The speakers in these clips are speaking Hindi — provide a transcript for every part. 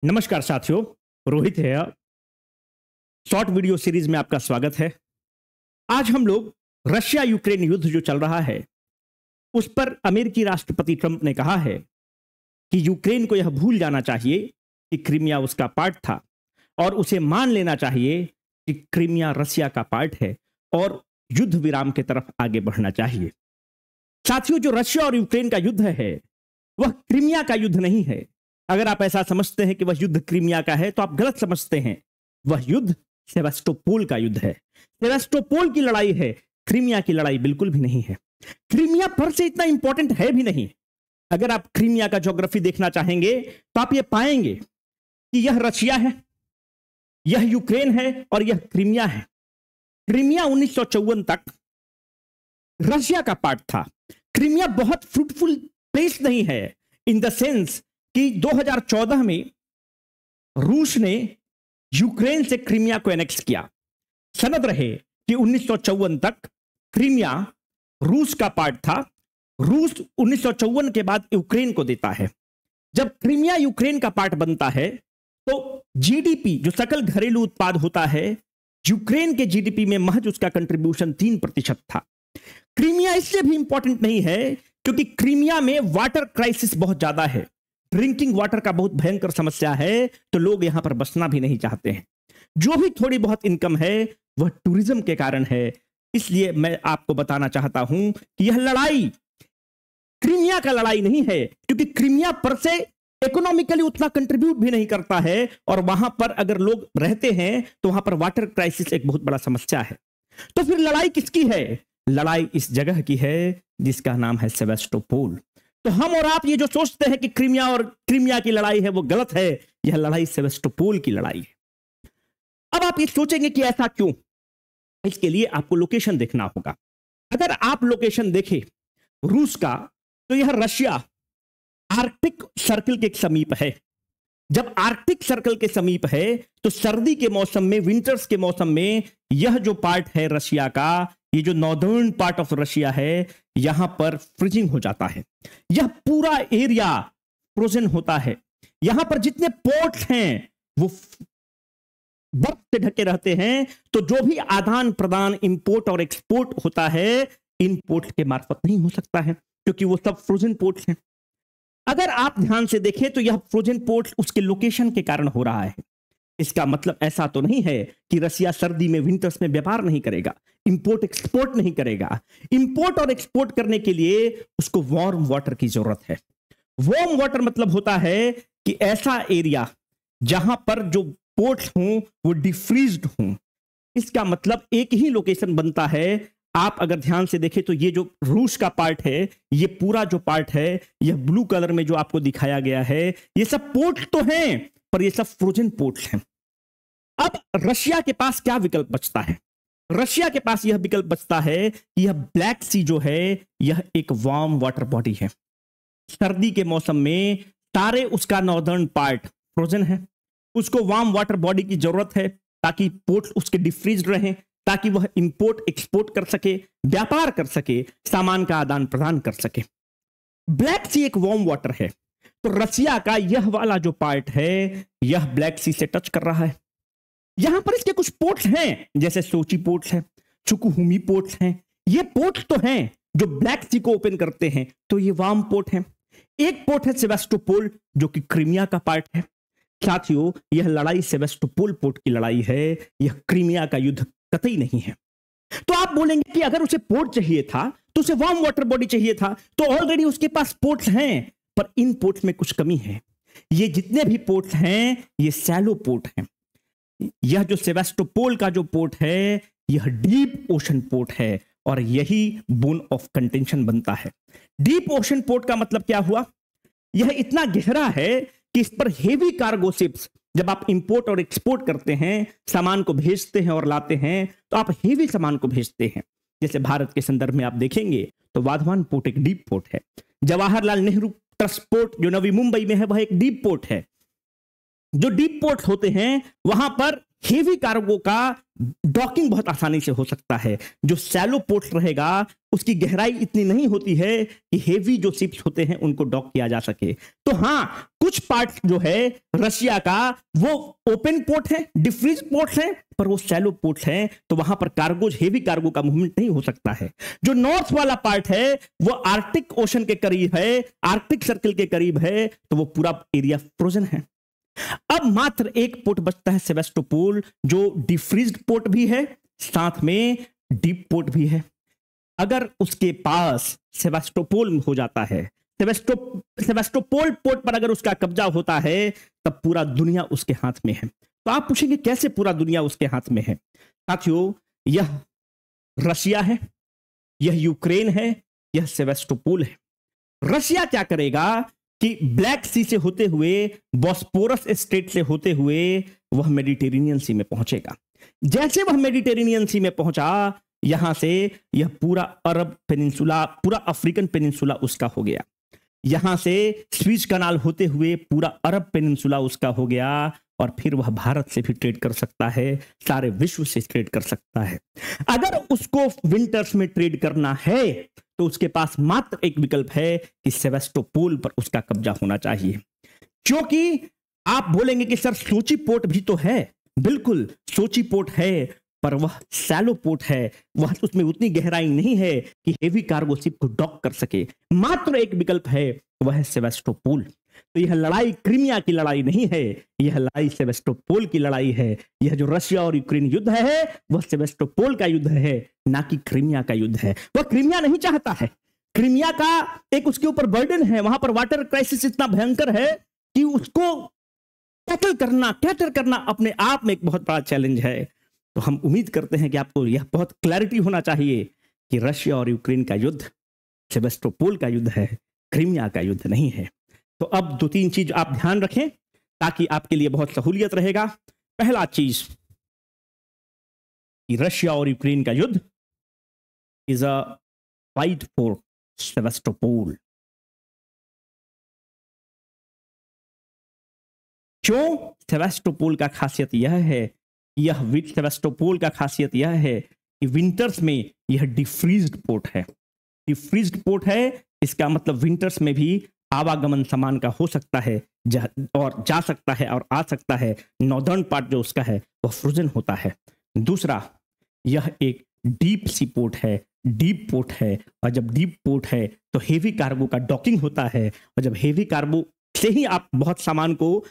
नमस्कार साथियों, रोहित है। शॉर्ट वीडियो सीरीज में आपका स्वागत है। आज हम लोग रशिया यूक्रेन युद्ध जो चल रहा है उस पर अमेरिकी राष्ट्रपति ट्रंप ने कहा है कि यूक्रेन को यह भूल जाना चाहिए कि क्रीमिया उसका पार्ट था और उसे मान लेना चाहिए कि क्रीमिया रशिया का पार्ट है और युद्ध विराम की तरफ आगे बढ़ना चाहिए। साथियों, जो रशिया और यूक्रेन का युद्ध है वह क्रीमिया का युद्ध नहीं है। अगर आप ऐसा समझते हैं कि वह युद्ध क्रीमिया का है तो आप गलत समझते हैं। वह युद्ध सेवास्टोपोल का युद्ध है। सेवास्टोपोल की लड़ाई है, क्रीमिया की लड़ाई बिल्कुल भी नहीं है। क्रीमिया पर से इतना इंपॉर्टेंट है भी नहीं। अगर आप क्रीमिया का ज्योग्राफी देखना चाहेंगे तो आप ये पाएंगे कि यह रशिया है, यह यूक्रेन है और यह क्रीमिया है। क्रीमिया 1954 तक रशिया का पार्ट था। क्रीमिया बहुत फ्रूटफुल प्लेस नहीं है इन द सेंस कि 2014 में रूस ने यूक्रेन से क्रीमिया को एनेक्स किया। सनद रहे कि 1954 तक क्रीमिया रूस का पार्ट था। रूस 1954 के बाद यूक्रेन को देता है। जब क्रीमिया यूक्रेन का पार्ट बनता है तो जीडीपी, जो सकल घरेलू उत्पाद होता है, यूक्रेन के जीडीपी में महज उसका कंट्रीब्यूशन 3% था। क्रीमिया इसलिए भी इंपॉर्टेंट नहीं है क्योंकि क्रीमिया में वाटर क्राइसिस बहुत ज्यादा है। ड्रिंकिंग वाटर का बहुत भयंकर समस्या है, तो लोग यहां पर बसना भी नहीं चाहते हैं। जो भी थोड़ी बहुत इनकम है वह टूरिज्म के कारण है। इसलिए मैं आपको बताना चाहता हूं कि यह लड़ाई क्रीमिया का लड़ाई नहीं है, क्योंकि क्रीमिया पर से इकोनॉमिकली उतना कंट्रीब्यूट भी नहीं करता है और वहां पर अगर लोग रहते हैं तो वहां पर वाटर क्राइसिस एक बहुत बड़ा समस्या है। तो फिर लड़ाई किसकी है? लड़ाई इस जगह की है जिसका नाम है सेवास्टोपोल। तो हम और आप ये जो सोचते हैं कि क्रीमिया और क्रीमिया की लड़ाई है वो गलत है। यह लड़ाई सेवास्टोपोल की लड़ाई है। अब आप ये सोचेंगे कि ऐसा क्यों? इसके लिए आपको लोकेशन देखना होगा। अगर आप लोकेशन देखें रूस का, तो यह रशिया आर्कटिक सर्कल के समीप है। जब आर्कटिक सर्कल के समीप है तो सर्दी के मौसम में, विंटर्स के मौसम में, यह जो पार्ट है रशिया का, ये जो नॉर्दर्न पार्ट ऑफ रशिया है, यहां पर फ्रीजिंग हो जाता है। यह पूरा एरिया फ्रोजन होता है। यहां पर जितने पोर्ट्स हैं वो बर्फ से ढके रहते हैं। तो जो भी आदान प्रदान, इंपोर्ट और एक्सपोर्ट होता है, इन पोर्ट के मार्फत नहीं हो सकता है क्योंकि वो सब फ्रोजन पोर्ट्स हैं। अगर आप ध्यान से देखें तो यह फ्रोजन पोर्ट उसके लोकेशन के कारण हो रहा है। इसका मतलब ऐसा तो नहीं है कि रशिया सर्दी में, विंटर्स में व्यापार नहीं करेगा, इंपोर्ट एक्सपोर्ट नहीं करेगा। इंपोर्ट और एक्सपोर्ट करने के लिए उसको वार्म वाटर की जरूरत है। वार्म वाटर मतलब होता है कि ऐसा एरिया जहां पर जो पोर्ट्स हों वो डिफ्रीज्ड हों। इसका मतलब एक ही लोकेशन बनता है। आप अगर ध्यान से देखें तो ये जो रूस का पार्ट है, ये पूरा जो पार्ट है, यह ब्लू कलर में जो आपको दिखाया गया है, ये सब पोर्ट तो हैं पर ये सब फ्रोजन पोर्ट्स हैं। अब रशिया के पास क्या विकल्प बचता है? रशिया के पास यह विकल्प बचता है कि यह ब्लैक सी जो है यह एक वार्म वाटर बॉडी है। सर्दी के मौसम में सारे उसका नॉर्दर्न पार्ट फ्रोजन है। उसको वार्म वाटर बॉडी की जरूरत है ताकि पोर्ट उसके डिफ्रीज रहें, ताकि वह इंपोर्ट एक्सपोर्ट कर सके, व्यापार कर सके, सामान का आदान प्रदान कर सके। ब्लैक सी एक वार्म वाटर है। तो रशिया का यह वाला जो पार्ट है यह ब्लैक सी से टच कर रहा है। यहां पर इसके कुछ पोर्ट्स हैं, जैसे सोची पोर्ट्स हैं, चुकुहुमी पोर्ट्स हैं। ये पोर्ट्स तो हैं जो ब्लैक सी को ओपन करते हैं, तो ये वार्म पोर्ट है। एक पोर्ट है सेवास्टोपोल जो कि क्रीमिया का पार्ट है। साथियों, यह लड़ाई सेवास्टोपोल पोर्ट की लड़ाई है, यह क्रीमिया का युद्ध कतई नहीं है। तो आप बोलेंगे कि अगर उसे पोर्ट चाहिए था तो उसे वार्म वाटर बॉडी चाहिए था, तो ऑलरेडी उसके पास पोर्ट्स हैं। पर इन पोर्ट्स में कुछ कमी है। ये जितने भी पोर्ट्स हैं ये सैलो पोर्ट हैं। यह जो सेवास्टोपोल का जो पोर्ट है यह डीप ओशन पोर्ट है और यही बोन ऑफ कंटेंशन बनता है। डीप ओशन पोर्ट का मतलब क्या हुआ? यह इतना गहरा है कि इस पर हेवी कार्गो शिप्स, जब आप इंपोर्ट और एक्सपोर्ट करते हैं, सामान को भेजते हैं और लाते हैं, तो आप हेवी सामान को भेजते हैं। जैसे भारत के संदर्भ में आप देखेंगे तो वाधवान पोर्ट एक डीप पोर्ट है। जवाहरलाल नेहरू ट्रस्ट पोर्ट जो नवी मुंबई में है वह एक डीप पोर्ट है। जो डीप पोर्ट होते हैं वहां पर हेवी कार्गो का डॉकिंग बहुत आसानी से हो सकता है। जो सैलो पोर्ट रहेगा उसकी गहराई इतनी नहीं होती है कि हेवी जो शिप्स होते हैं उनको डॉक किया जा सके। तो हाँ, कुछ पार्ट जो है रशिया का वो ओपन पोर्ट है, डिफ्रीज पोर्ट है, पर वो सैलो पोर्ट है, तो वहां पर कार्गोज, हेवी कार्गो का मूवमेंट नहीं हो सकता है। जो नॉर्थ वाला पार्ट है वो आर्कटिक ओशन के करीब है, आर्कटिक सर्कल के करीब है, तो वो पूरा एरिया फ्रोजन है। अब मात्र एक पोर्ट बचता है सेवास्टोपोल, जो डिफ्रीज्ड पोर्ट भी है, साथ में डीप पोर्ट भी है। अगर उसके पास सेवास्टोपोल हो जाता है, सेवास्टोपोल पोर्ट पर अगर उसका कब्जा होता है, तब पूरा दुनिया उसके हाथ में है। तो आप पूछेंगे कैसे पूरा दुनिया उसके हाथ में है? साथियों, यह रशिया है, यह यूक्रेन है, यह सेवास्टोपोल है। रशिया क्या करेगा कि ब्लैक सी से होते हुए, बॉस्पोरस स्ट्रेट से होते हुए वह मेडिटेरेनियन सी में पहुंचेगा। जैसे वह मेडिटेरेनियन सी में पहुंचा, यहां से यह पूरा अरब पेनिनसुला, पूरा अफ्रीकन पेनिनसुला उसका हो गया। यहां से स्विज कनाल होते हुए पूरा अरब पेनिनसुला उसका हो गया, और फिर वह भारत से भी ट्रेड कर सकता है, सारे विश्व से ट्रेड कर सकता है। अगर उसको विंटर्स में ट्रेड करना है तो उसके पास मात्र एक विकल्प है कि सेवास्टोपोल पर उसका कब्जा होना चाहिए। क्योंकि आप बोलेंगे कि सर सोची पोर्ट भी तो है। बिल्कुल, सोची पोर्ट है, पर वह सैलो पोर्ट है, वह उसमें उतनी गहराई नहीं है कि हेवी कार्गो शिप को डॉक कर सके। मात्र एक विकल्प है, वह है सेवास्टोपोल। तो यह लड़ाई क्रीमिया की लड़ाई नहीं है, यह लड़ाई सेवास्टोपोल की लड़ाई है। यह जो रशिया और यूक्रेन युद्ध है वह सेवास्टोपोल का युद्ध है, ना कि क्रीमिया का युद्ध है। वह क्रीमिया नहीं चाहता है। क्रीमिया का एक उसके ऊपर बर्डन है, वहां पर वाटर क्राइसिस इतना भयंकर है कि उसको कैटर करना अपने आप में एक बहुत बड़ा चैलेंज है। तो हम उम्मीद करते हैं कि आपको यह बहुत क्लैरिटी होना चाहिए कि रशिया और यूक्रेन का युद्ध सेवास्टोपोल का युद्ध है, क्रीमिया का युद्ध नहीं है। तो अब 2-3 चीज आप ध्यान रखें ताकि आपके लिए बहुत सहूलियत रहेगा। पहला चीज कि रशिया और यूक्रेन का युद्ध इज अ फाइट फॉर सेवास्टोपोल। क्यों? सेवास्टोपोल का खासियत यह है, सेवास्टोपोल का खासियत यह है कि विंटर्स में यह डिफ्रीज्ड पोर्ट है। डिफ्रीज्ड पोर्ट है, इसका मतलब विंटर्स में भी आवागमन समान का हो सकता है, और जा सकता है और आ सकता है। नॉर्दर्न पार्ट जो उसका है वह फ्रोजन होता है। दूसरा, यह एक डीप सी पोर्ट है, डीप पोर्ट है, और जब डीप पोर्ट है तो हेवी कार्गो का डॉकिंग होता है, और जब हेवी कार्गो से ही आप बहुत सामान को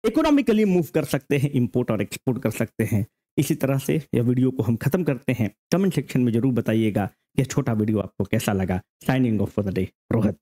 इकोनॉमिकली मूव कर सकते हैं, इंपोर्ट और एक्सपोर्ट कर सकते हैं। इसी तरह से यह वीडियो को हम खत्म करते हैं। कमेंट सेक्शन में जरूर बताइएगा यह छोटा वीडियो आपको कैसा लगा। Signing off for the day, Rohit.